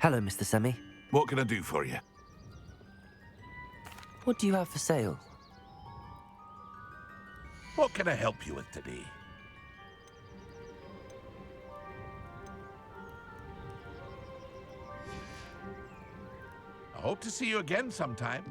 Hello, Mr. Semi. What can I do for you? What do you have for sale? What can I help you with today? I hope to see you again sometime.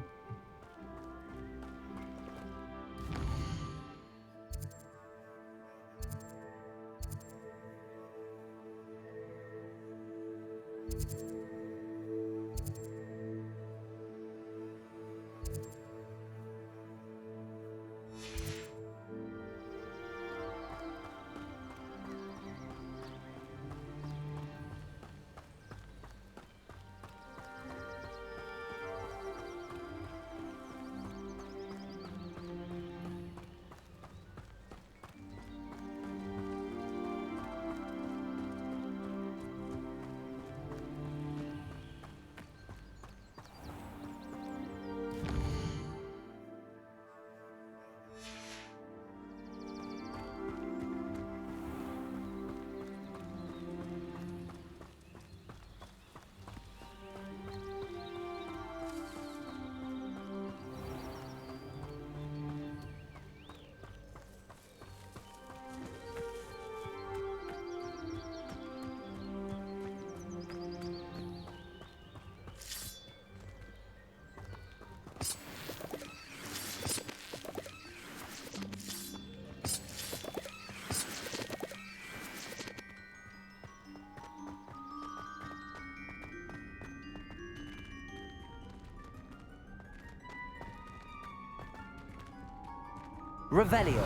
Revelio.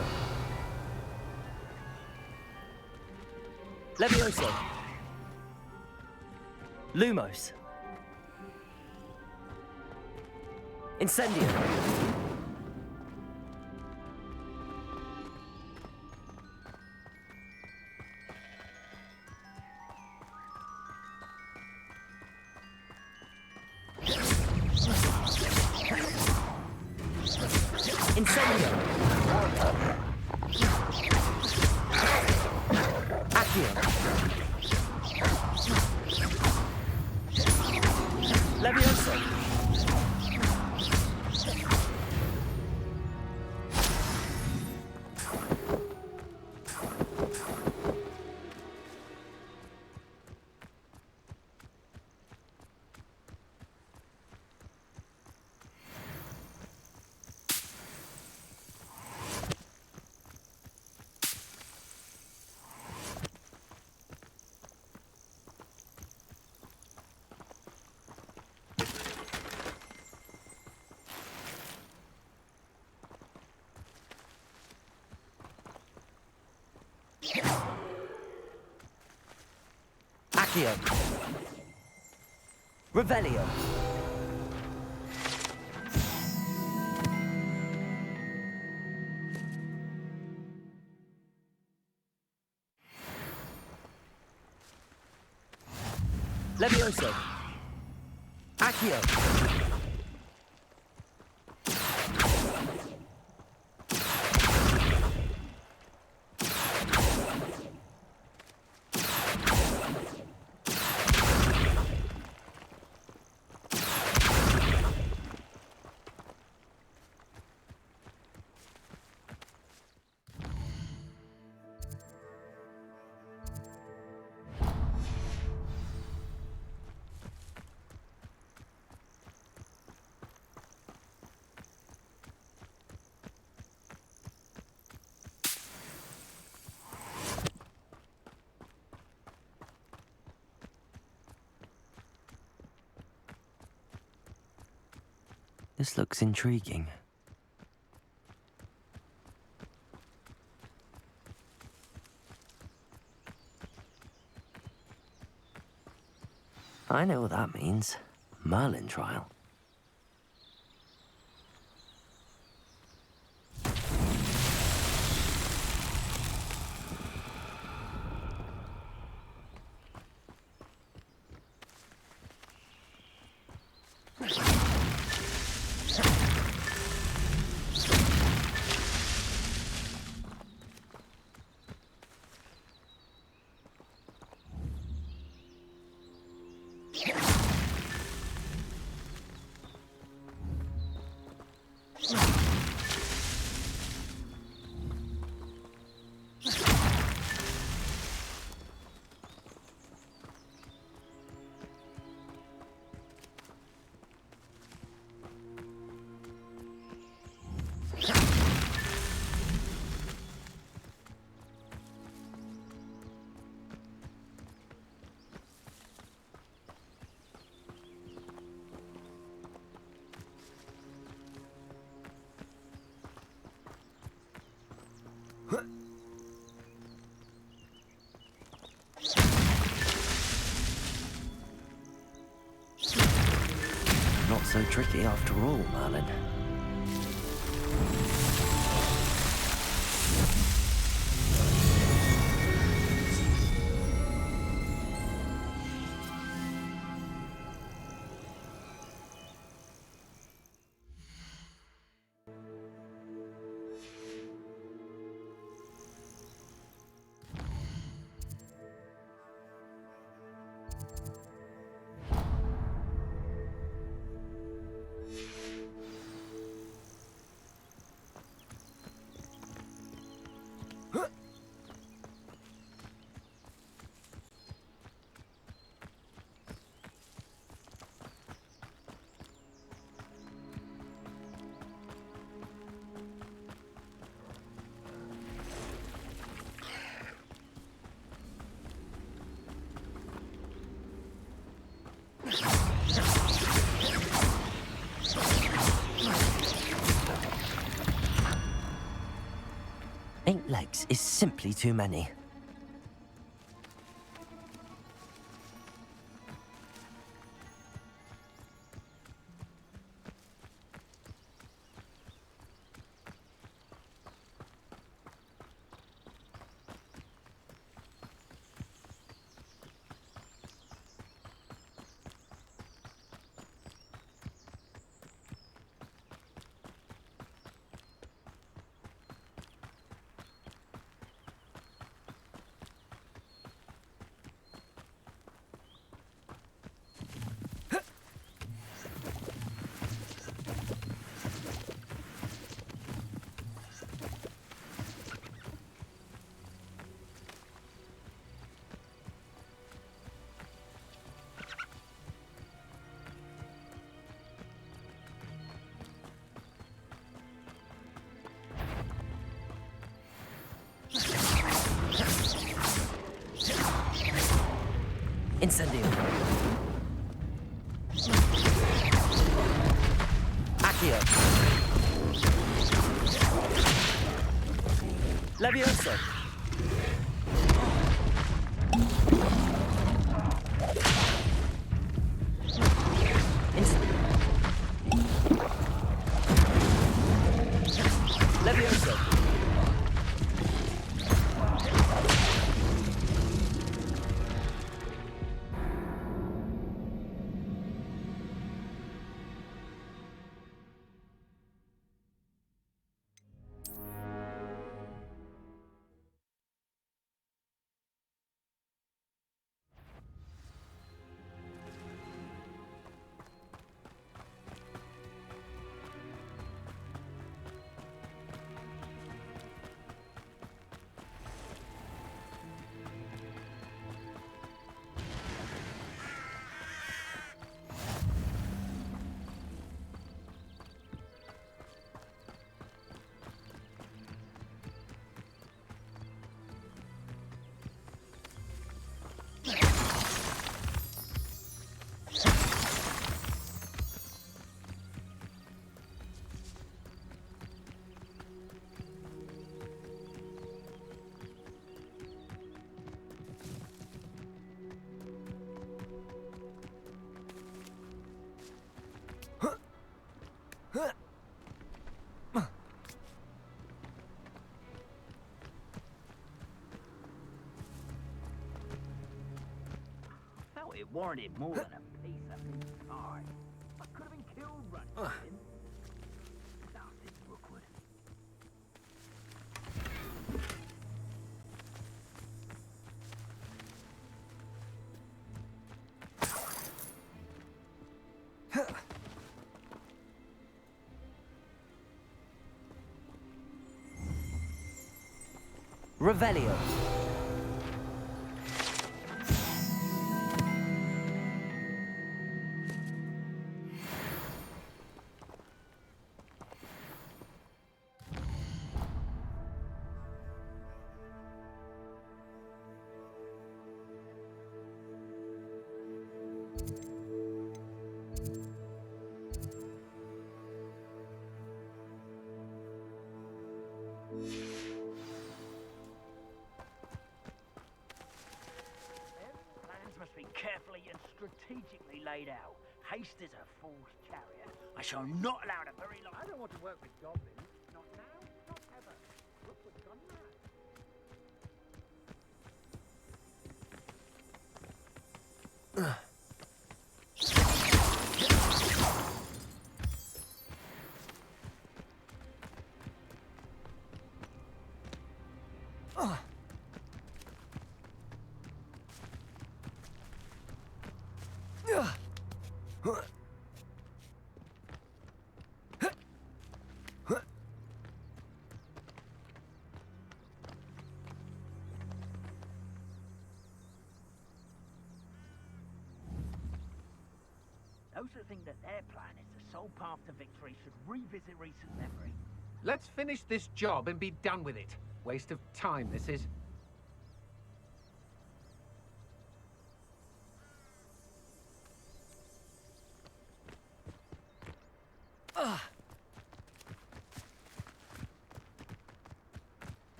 Levioso. Lumos. Incendio. Incendio. Accio. Levioso. Accio. Revelio. Levioso. Accio. This looks intriguing. I know what that means. Merlin trial. so tricky after all, Merlin. Eight legs is simply too many. Incendio. Accio. Levioso. Levioso. It warranted more than a piece of his pie. I could have been killed running him. Bastard Brookwood. Revelio. Plans must be carefully and strategically laid out. Haste is a fool's chariot. I shall not allow it a very long... I don't want to work with goblins. Not now, not ever. Rookwood's gone mad. Those who think that their plan is the sole path to victory should revisit recent memory. Let's finish this job and be done with it. Waste of time, this is.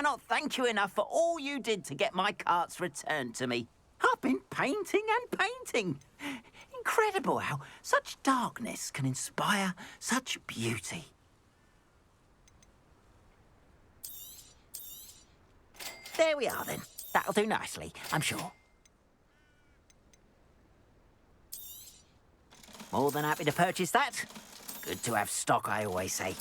cannot thank you enough for all you did to get my carts returned to me. I've been painting and painting. Incredible how such darkness can inspire such beauty. There we are then. That'll do nicely, I'm sure. More than happy to purchase that. Good to have stock, I always say.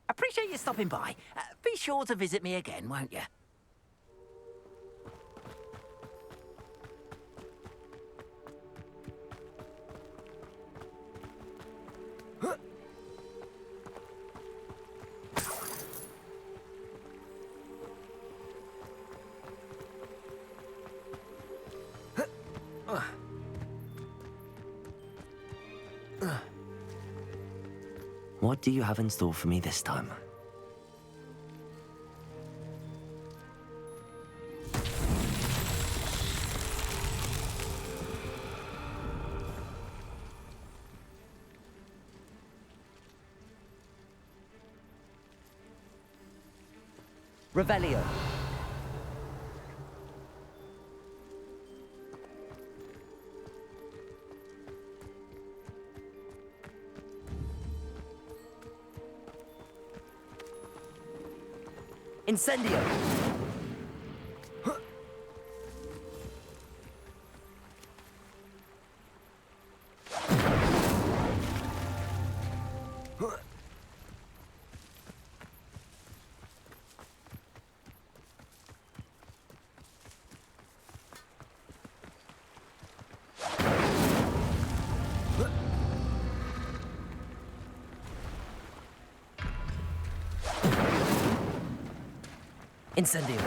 Appreciate you stopping by. Be sure to visit me again, won't you? What do you have in store for me this time? Revelio. Incendio. Incendio.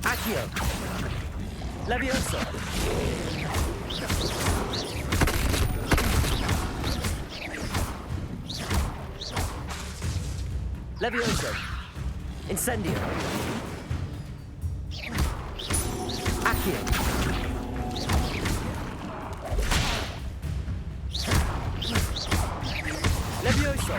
Accio. Levioso. Levioso. Incendio. Accio. Levioso.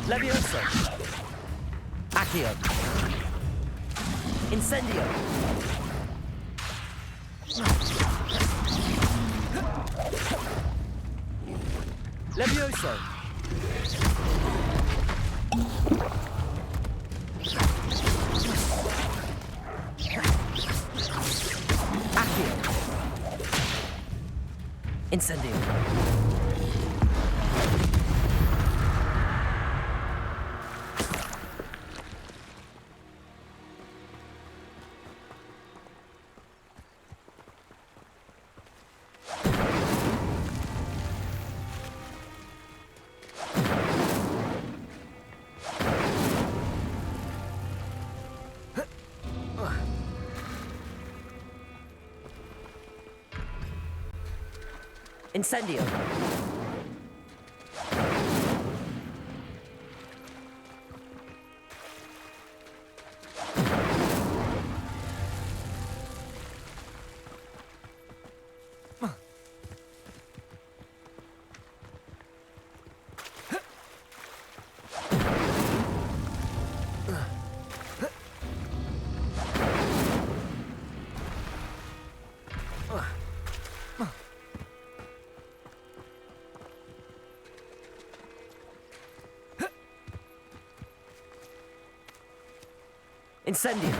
Levioso. Accio. Incendio. Levioso. Accio. Incendio. Incendio. Incendio.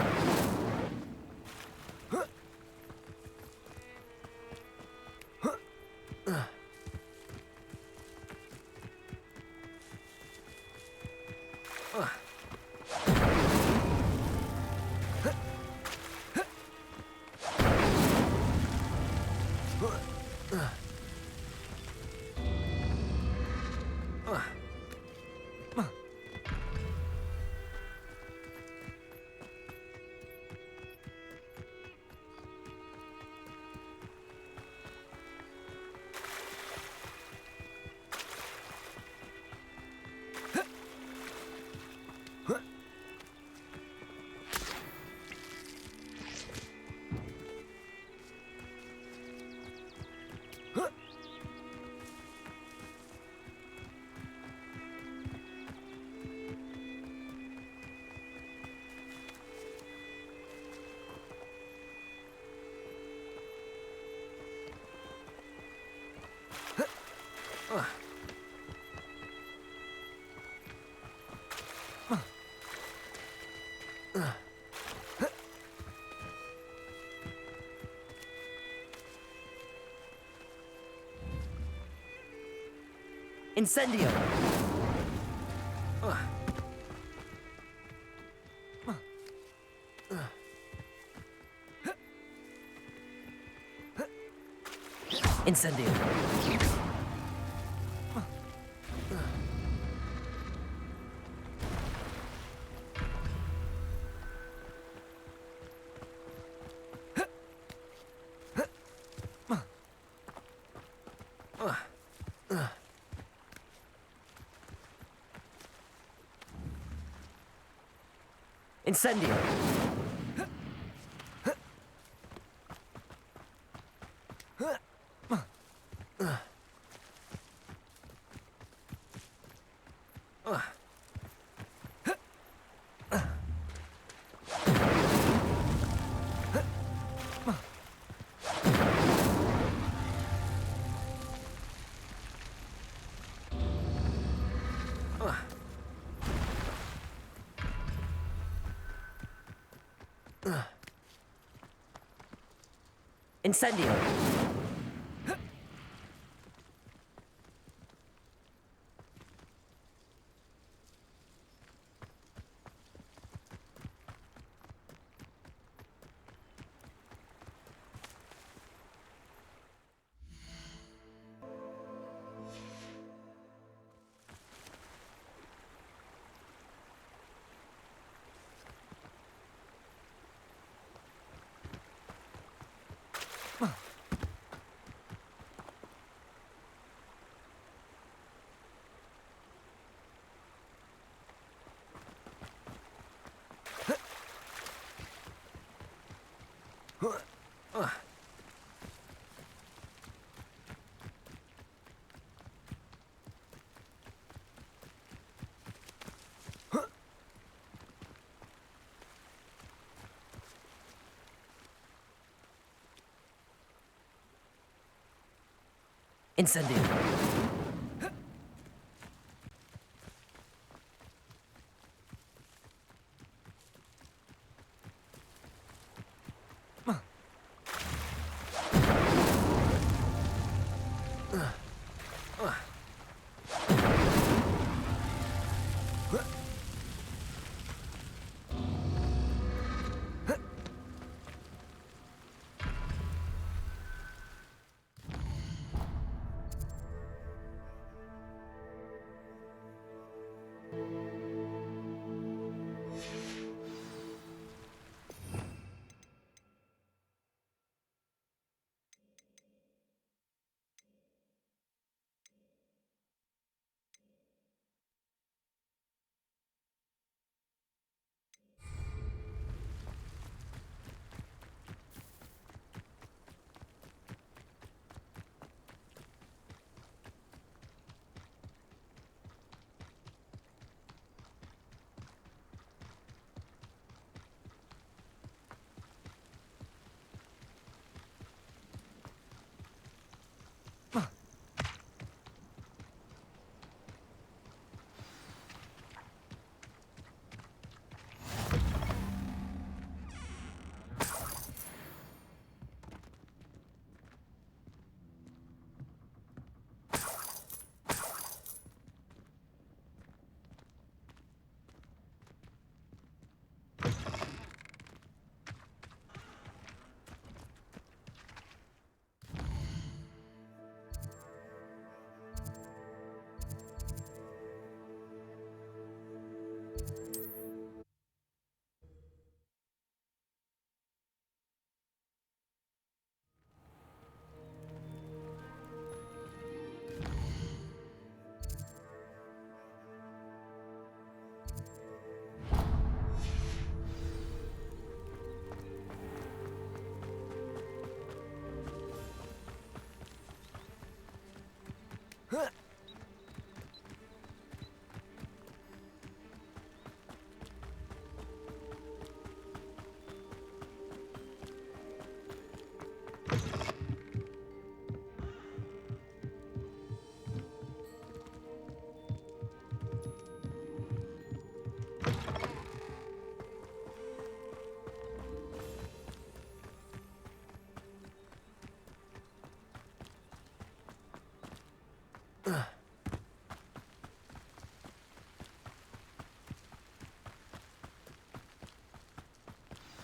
Incendio. Incendio. Incendio. Incendio. Incendio.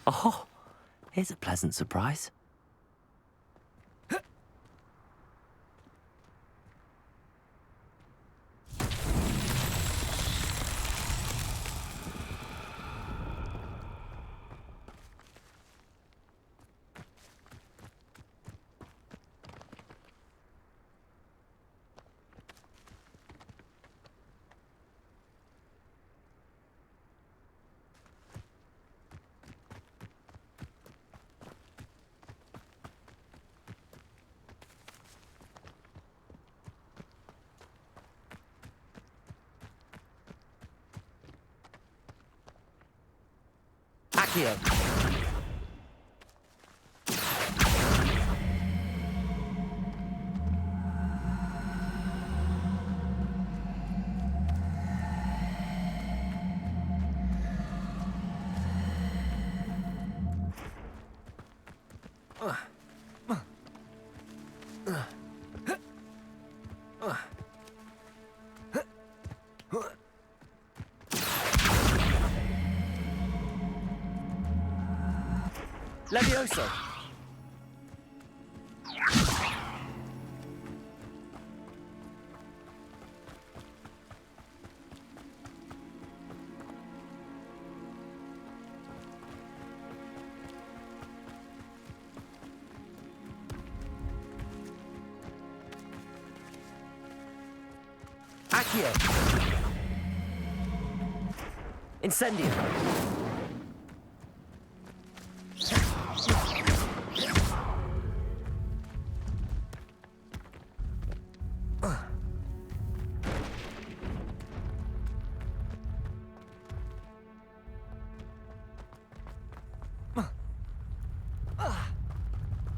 Oh, here's a pleasant surprise. Accio. Levioso. Accio. Incendio.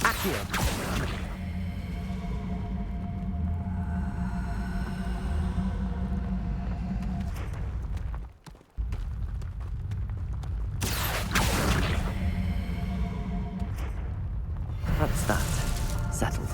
Accio. That's that. Settled.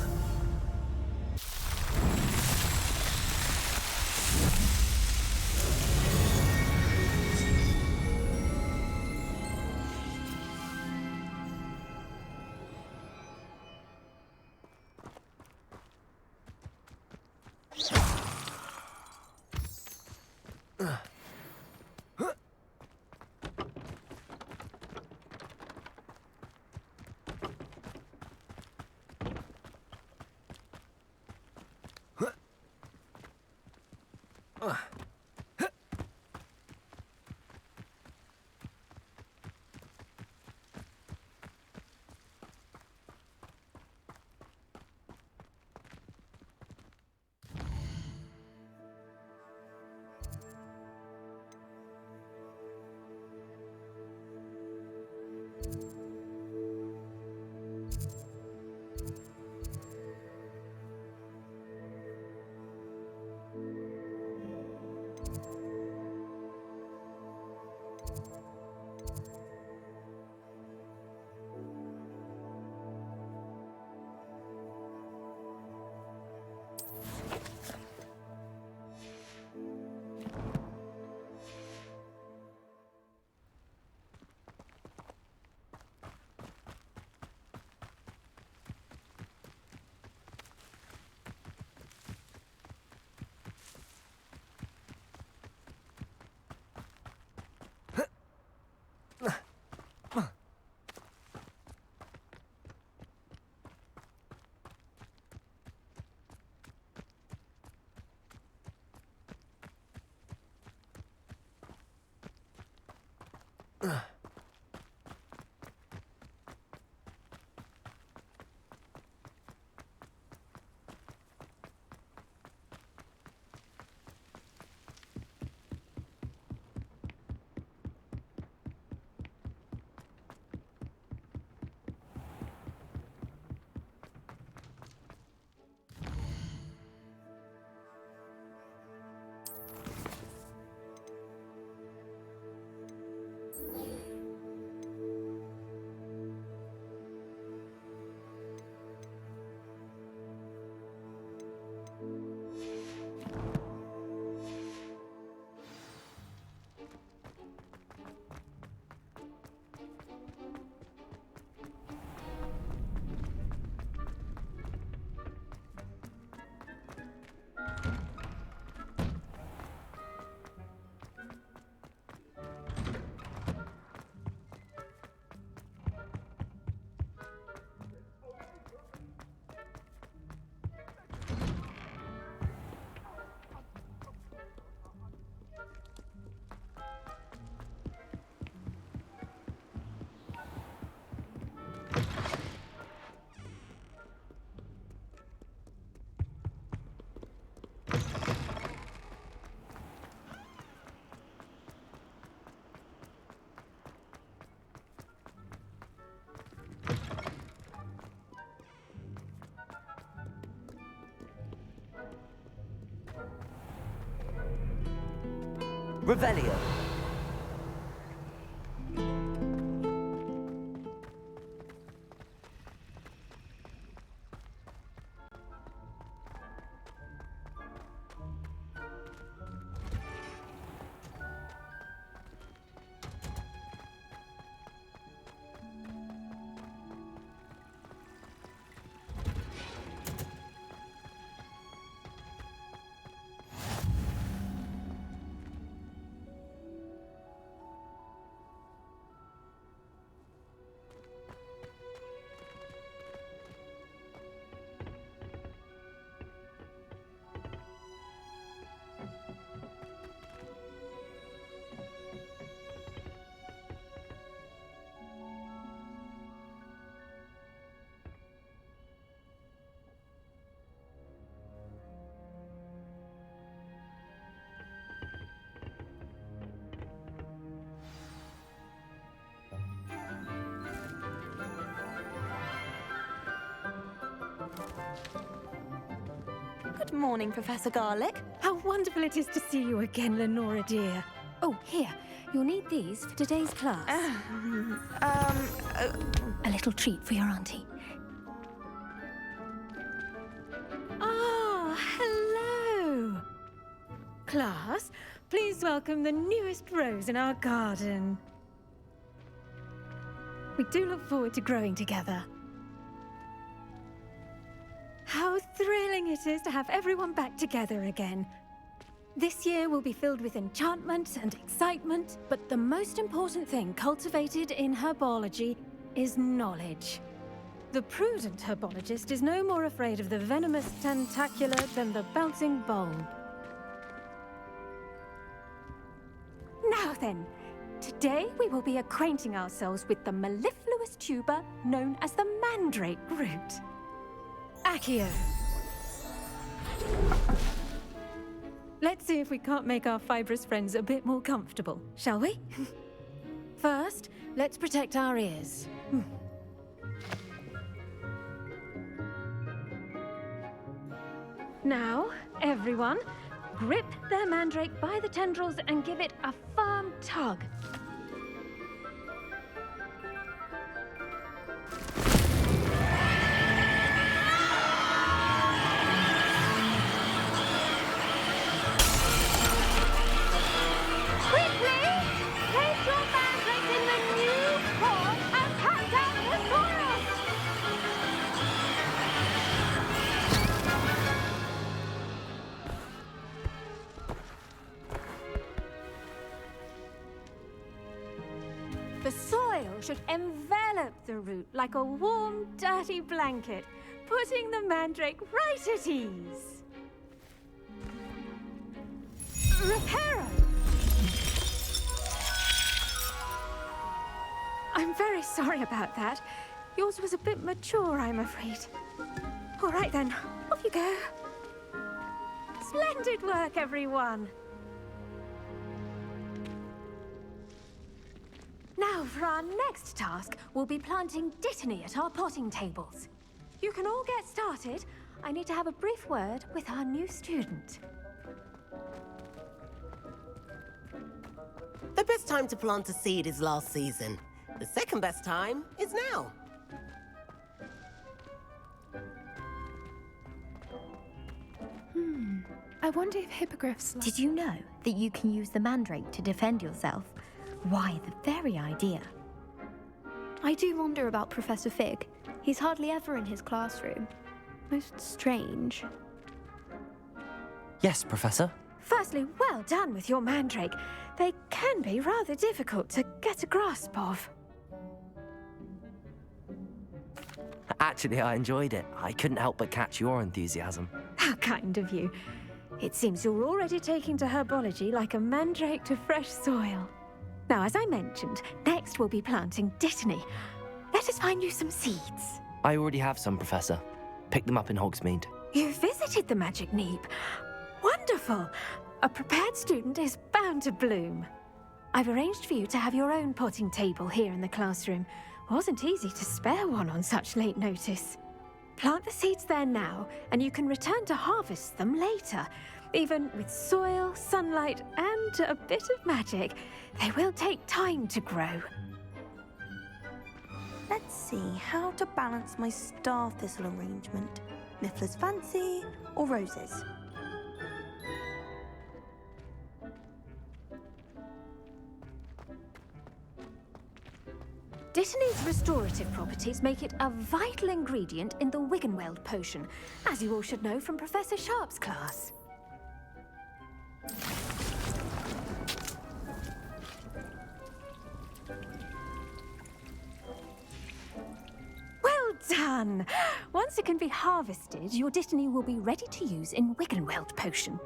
Revelio. Good morning, Professor Garlick. How wonderful it is to see you again, Lenora dear. Oh, here. You'll need these for today's class. A little treat for your auntie. Ah, hello. Class, please welcome the newest rose in our garden. We do look forward to growing together. How thrilling it is to have everyone back together again. This year will be filled with enchantment and excitement, but the most important thing cultivated in herbology is knowledge. The prudent herbologist is no more afraid of the venomous tentacular than the bouncing bulb. Now then, today we will be acquainting ourselves with the mellifluous tuber known as the mandrake root. Accio. Let's see if we can't make our fibrous friends a bit more comfortable, shall we? First, let's protect our ears. Now, everyone, grip their mandrake by the tendrils and give it a firm tug. The soil should envelop the root like a warm, dirty blanket, putting the mandrake right at ease. Reparo! I'm very sorry about that. Yours was a bit mature, I'm afraid. All right then, off you go. Splendid work, everyone. Now, for our next task, we'll be planting dittany at our potting tables. You can all get started. I need to have a brief word with our new student. The best time to plant a seed is last season. The second best time is now. I wonder if hippogriffs... Did you know that you can use the mandrake to defend yourself? Why, the very idea. I do wonder about Professor Fig. He's hardly ever in his classroom. Most strange. Yes, Professor. Firstly, well done with your mandrake. They can be rather difficult to get a grasp of. Actually, I enjoyed it. I couldn't help but catch your enthusiasm. How kind of you. It seems you're already taking to herbology like a mandrake to fresh soil. Now, as I mentioned, next we'll be planting dittany. Let us find you some seeds. I already have some, Professor. Picked them up in Hogsmeade. You visited the Magic Neep. Wonderful! A prepared student is bound to bloom. I've arranged for you to have your own potting table here in the classroom. Wasn't easy to spare one on such late notice. Plant the seeds there now, and you can return to harvest them later. Even with soil, sunlight, and a bit of magic, they will take time to grow. Let's see how to balance my star thistle arrangement. Niffler's fancy or roses? Dittany's restorative properties make it a vital ingredient in the Wiggenweld potion, as you all should know from Professor Sharp's class. Well done! Once it can be harvested, your Dittany will be ready to use in Wiggenweld potion.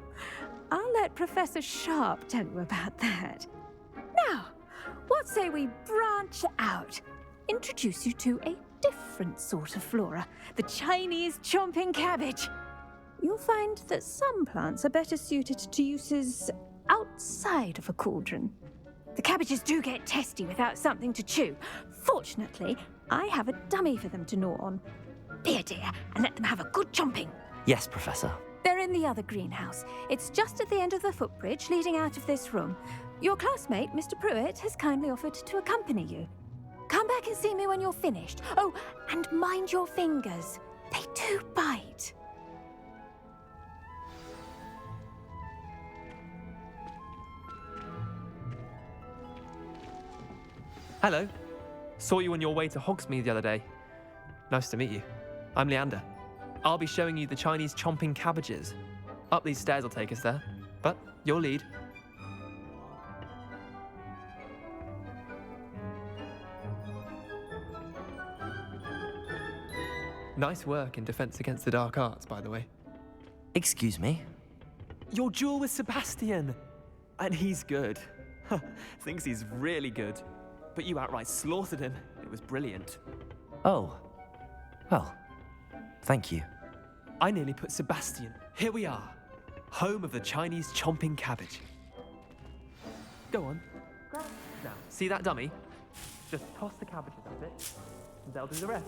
I'll let Professor Sharp tell you about that. Now, what say we branch out? Introduce you to a different sort of flora, the Chinese chomping cabbage. You'll find that some plants are better suited to uses outside of a cauldron. The cabbages do get testy without something to chew. Fortunately, I have a dummy for them to gnaw on. Be a dear and let them have a good chomping. Yes, Professor. They're in the other greenhouse. It's just at the end of the footbridge leading out of this room. Your classmate, Mr. Pruitt, has kindly offered to accompany you. Come back and see me when you're finished. Oh, and mind your fingers. They do bite. Hello. Saw you on your way to Hogsmeade the other day. Nice to meet you. I'm Leander. I'll be showing you the Chinese chomping cabbages. Up these stairs will take us there, but you'll lead. Nice work in Defense Against the Dark Arts, by the way. Excuse me? Your duel with Sebastian! And he's good. Thinks he's really good. But you outright slaughtered him. It was brilliant. Oh. Well, thank you. I nearly put Sebastian. Here we are. Home of the Chinese chomping cabbage. Go on. Now, see that dummy? Just toss the cabbages at it, and they'll do the rest.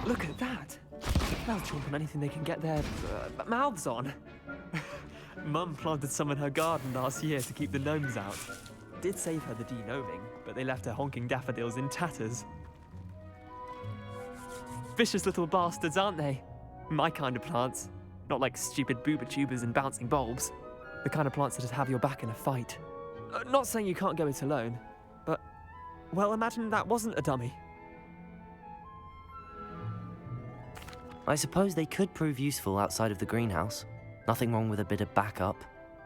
Look at that! They'll chomp on anything they can get their mouths on. Mum planted some in her garden last year to keep the gnomes out. Did save her the de-gnoming, but they left her honking daffodils in tatters. Vicious little bastards, aren't they? My kind of plants. Not like stupid booba tubers and bouncing bulbs. The kind of plants that just have your back in a fight. Not saying you can't go it alone, but, well, imagine that wasn't a dummy. I suppose they could prove useful outside of the greenhouse. Nothing wrong with a bit of backup,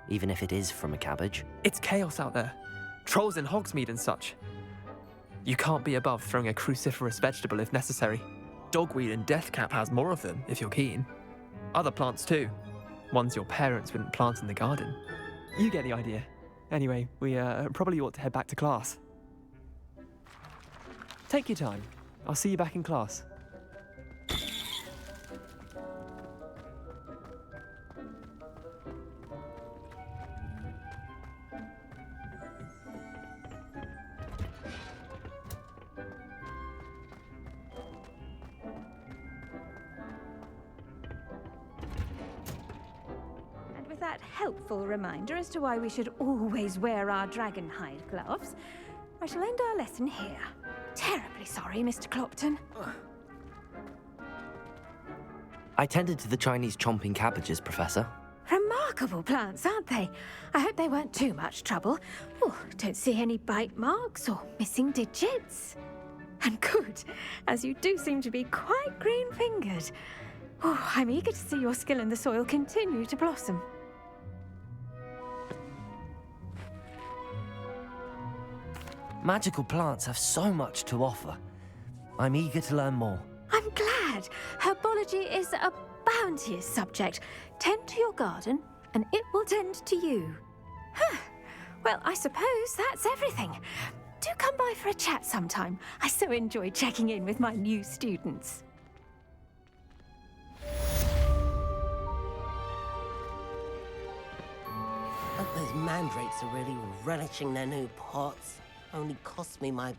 even if it is from a cabbage. It's chaos out there. Trolls in Hogsmeade and such. You can't be above throwing a cruciferous vegetable if necessary. Dogweed and deathcap has more of them, if you're keen. Other plants too. Ones your parents wouldn't plant in the garden. You get the idea. Anyway, we probably ought to head back to class. Take your time. I'll see you back in class. That helpful reminder as to why we should always wear our dragonhide gloves, I shall end our lesson here. Terribly sorry, Mr. Clopton. I tended to the Chinese chomping cabbages, Professor. Remarkable plants, aren't they? I hope they weren't too much trouble. Oh, don't see any bite marks or missing digits. And good, as you do seem to be quite green-fingered. Oh, I'm eager to see your skill in the soil continue to blossom. Magical plants have so much to offer. I'm eager to learn more. I'm glad. Herbology is a bounteous subject. Tend to your garden, and it will tend to you. Well, I suppose that's everything. Do come by for a chat sometime. I so enjoy checking in with my new students. Those mandrakes are really relishing their new pots. Only cost me my...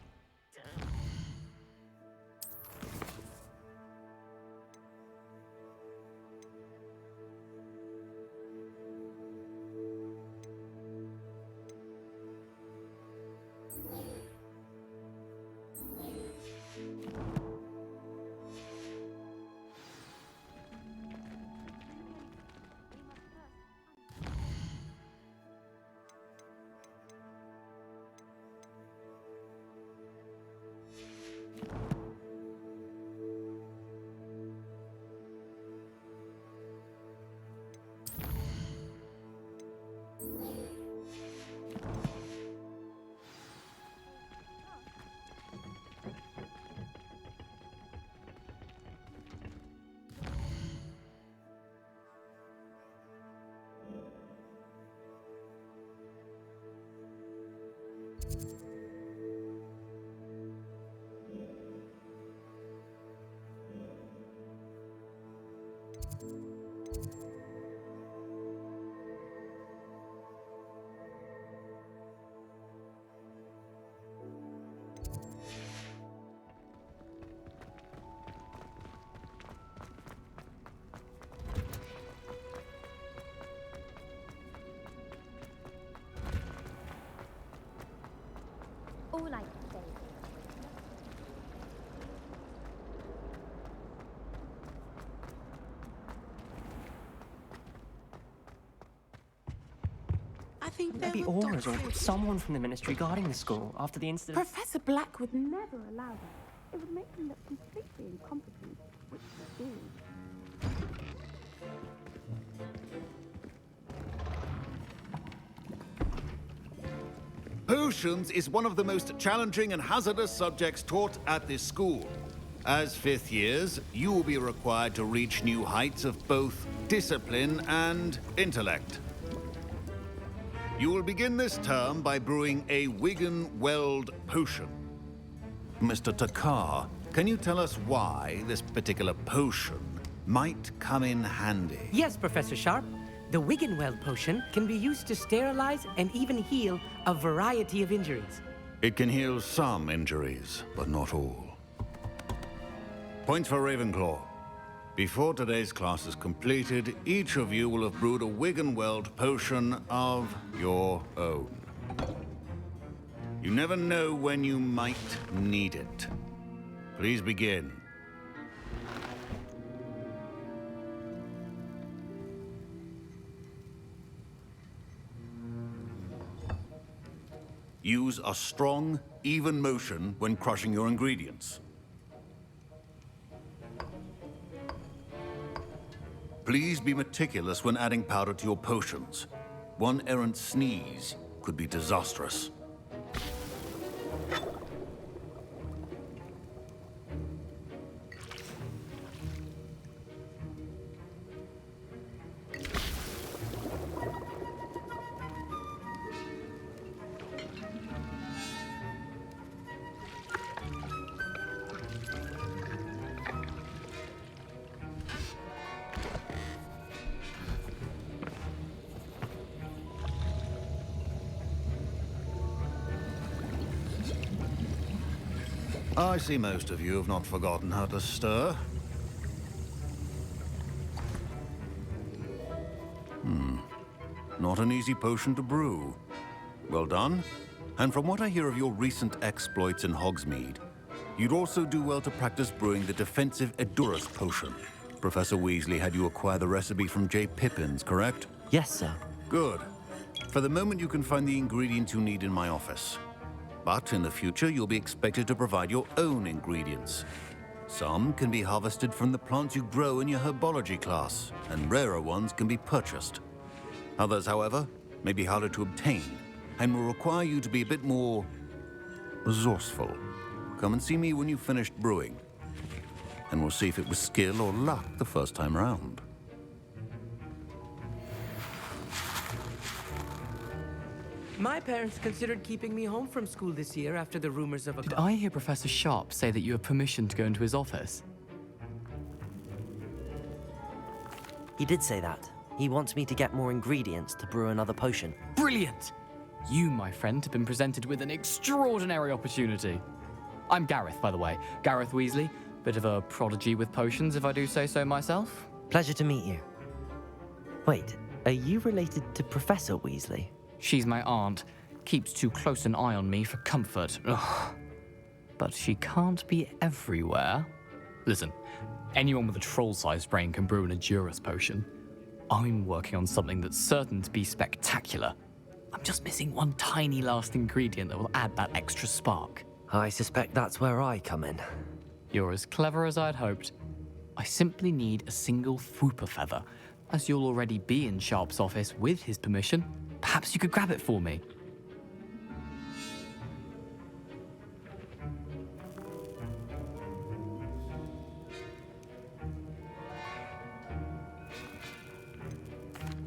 All I can say is I think Maybe Aura's or someone from the ministry guarding the school after the incident. Professor Black would never allow that. It would make him look completely incompetent, which he is. Potions is one of the most challenging and hazardous subjects taught at this school. As fifth years, you will be required to reach new heights of both discipline and intellect. You will begin this term by brewing a Wigan-Weld potion. Mr. Takar, can you tell us why this particular potion might come in handy? Yes, Professor Sharp. The Wigan-Weld potion can be used to sterilize and even heal a variety of injuries. It can heal some injuries, but not all. Points for Ravenclaw. Before today's class is completed, each of you will have brewed a Wigan-Weld potion of your own. You never know when you might need it. Please begin. Use a strong, even motion when crushing your ingredients. Please be meticulous when adding powder to your potions. One errant sneeze could be disastrous. I see most of you have not forgotten how to stir. Not an easy potion to brew. Well done. And from what I hear of your recent exploits in Hogsmeade, you'd also do well to practice brewing the defensive Edurus potion. Professor Weasley had you acquire the recipe from J. Pippins, correct? Yes, sir. Good. For the moment, you can find the ingredients you need in my office. But in the future, you'll be expected to provide your own ingredients. Some can be harvested from the plants you grow in your herbology class, and rarer ones can be purchased. Others, however, may be harder to obtain, and will require you to be a bit more resourceful. Come and see me when you've finished brewing, and we'll see if it was skill or luck the first time round. My parents considered keeping me home from school this year after the rumors of a... Did I hear Professor Sharp say that you have permission to go into his office? He did say that. He wants me to get more ingredients to brew another potion. Brilliant! You, my friend, have been presented with an extraordinary opportunity. I'm Gareth, by the way. Gareth Weasley. Bit of a prodigy with potions, if I do say so myself. Pleasure to meet you. Wait, are you related to Professor Weasley? She's my aunt. Keeps too close an eye on me for comfort. Ugh. But she can't be everywhere. Listen, anyone with a troll-sized brain can brew an Edurus potion. I'm working on something that's certain to be spectacular. I'm just missing one tiny last ingredient that will add that extra spark. I suspect that's where I come in. You're as clever as I'd hoped. I simply need a single Fwooper feather. As you'll already be in Sharp's office with his permission, perhaps you could grab it for me.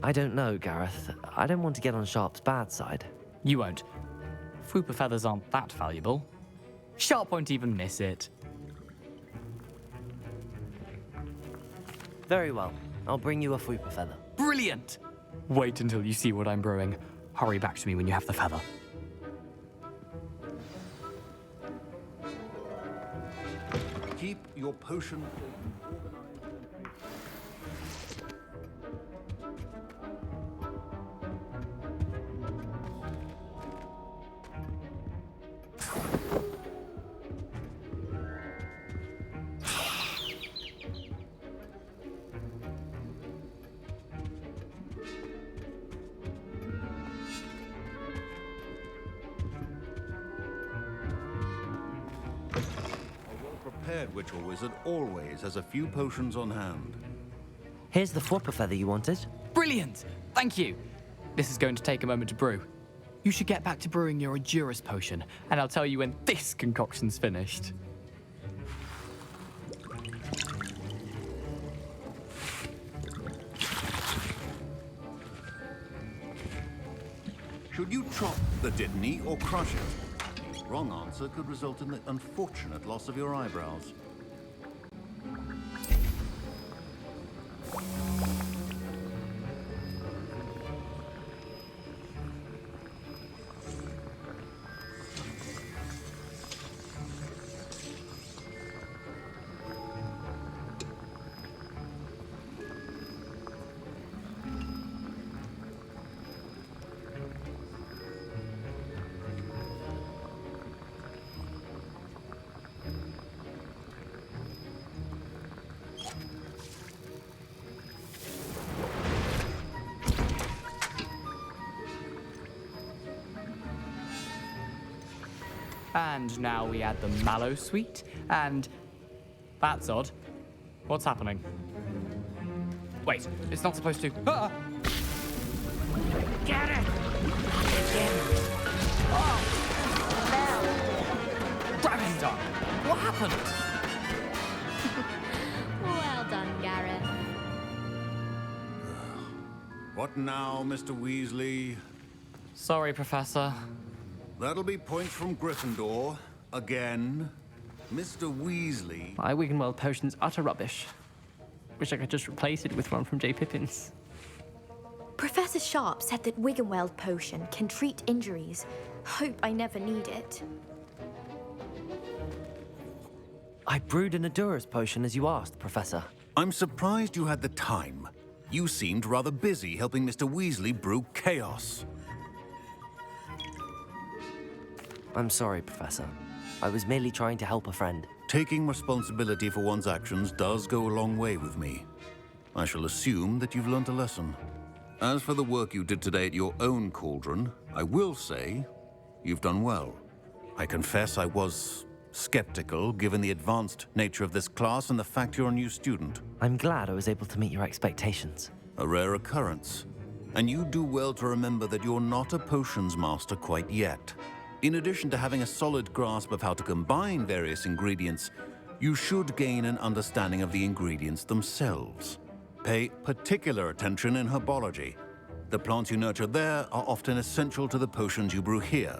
I don't know, Gareth. I don't want to get on Sharp's bad side. You won't. Fwooper feathers aren't that valuable. Sharp won't even miss it. Very well. I'll bring you a Fwooper feather. Brilliant! Wait until you see what I'm brewing. Hurry back to me when you have the feather. Keep your potion. Prepared witch or wizard always has a few potions on hand. Here's the Fwooper feather you wanted. Brilliant! Thank you. This is going to take a moment to brew. You should get back to brewing your Edurus potion, and I'll tell you when this concoction's finished. Should you chop the Dittany or crush it? Wrong answer could result in the unfortunate loss of your eyebrows. And now we add the mallow sweet, and... That's odd. What's happening? Wait, it's not supposed to... Ah! Get it! Dragon's done! What happened? Well done, Gareth. What now, Mr. Weasley? Sorry, Professor. That'll be points from Gryffindor. Again. Mr. Weasley. My Wiggenweld potion's utter rubbish. Wish I could just replace it with one from J. Pippin's. Professor Sharp said that Wiggenweld potion can treat injuries. Hope I never need it. I brewed an Edurus potion as you asked, Professor. I'm surprised you had the time. You seemed rather busy helping Mr. Weasley brew chaos. I'm sorry, Professor. I was merely trying to help a friend. Taking responsibility for one's actions does go a long way with me. I shall assume that you've learnt a lesson. As for the work you did today at your own cauldron, I will say you've done well. I confess I was skeptical, given the advanced nature of this class and the fact you're a new student. I'm glad I was able to meet your expectations. A rare occurrence. And you do well to remember that you're not a potions master quite yet. In addition to having a solid grasp of how to combine various ingredients, you should gain an understanding of the ingredients themselves. Pay particular attention in herbology. The plants you nurture there are often essential to the potions you brew here.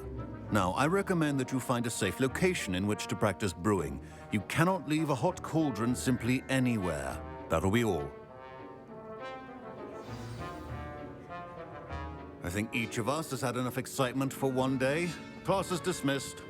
Now, I recommend that you find a safe location in which to practice brewing. You cannot leave a hot cauldron simply anywhere. That'll be all. I think each of us has had enough excitement for one day. Class is dismissed.